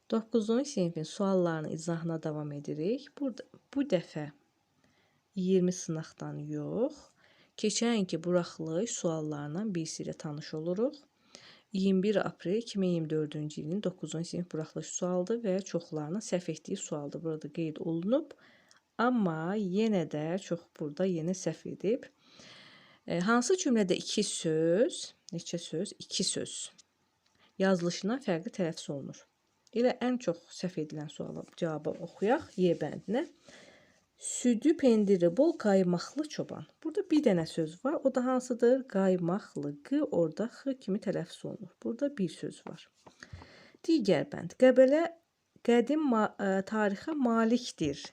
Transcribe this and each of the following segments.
9-cu sinifin suallarının izahına davam edirik. Bu dəfə 20 sınaqdan yox, keçən ilki buraxılış suallarla birisi ilə tanış oluruq. 21 aprel 2024-cü ilin 9-cu sinif buraxılış sualdır və çoxlarının səhv etdiyi sualdır. Burada qeyd olunub, amma yenə də çox burada yenə səhv edib. Hansı cümlədə iki söz, neçə söz? İki söz yazılışından fərqli tələffüz olunur? Elə ən çox səhv edilən suala cavabı oxuyaq Y bəndinə. Südü pendiri bol qaymaqlı çoban. Burada bir dənə söz var. O da hansıdır? Qaymaqlı. Q orada X kimi tələffüz olunur. Burada bir söz var. Digər bənd. Qəbələ qədim tarixə malikdir.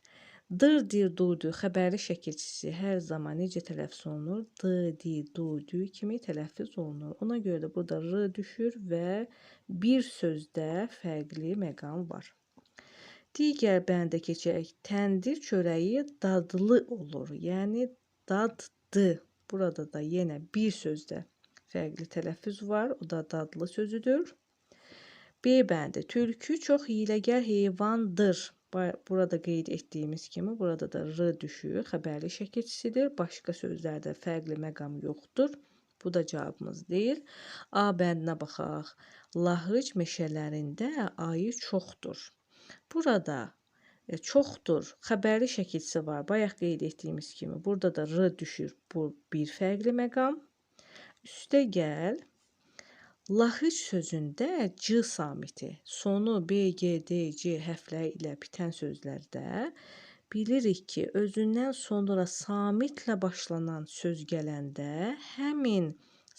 Dır, dir, dudu xəbərli şəkilçisi hər zaman necə tələffüz olunur? D, di, du, dü kimi tələffüz olunur. Ona görə də burada r düşür və bir sözdə fərqli məqam var. Digər bəndə keçək. Təndir çörəyi dadlı olur. Yəni daddı. Burada da yenə bir sözdə fərqli tələffüz var. O da dadlı sözüdür. B bəndi. Tülkü çox hiyləgər heyvandır. Burada qeyd etdiyimiz kimi burada da r düşür. Xəbərli şəkilçisidir. Başqa sözlərdə fərqli məqam yoxdur. Bu da cavabımız deyil. A bəndinə baxaq. Lahıc meşələrində ayı çoxdur. Burada çoxdur. Xəbərli şəkilçisi var. Bayaq qeyd etdiyimiz kimi. Burada da r düşür. Bu bir fərqli məqam. Üstə gəl. Lahıc sözündə c samiti, sonu B, G, D, C hərfləri ilə bitən sözlərdə bilirik ki, özündən sonra samitlə başlanan söz gələndə həmin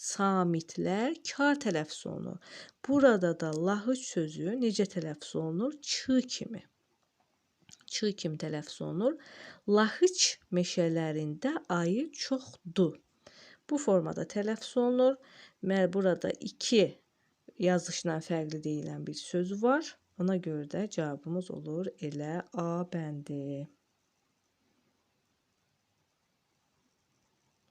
samitlər kar tələffüz olunur. Burada da lahıc sözü necə tələffüz olunur? Ç kimi. Ç kimi tələffüz olunur. Lahıc meşələrində ayı çoxdur. Bu formada tələffüz olunur. Burada iki yazılışdan fərqli deyilən bir söz var. Ona görə də cavabımız olur elə A bəndi.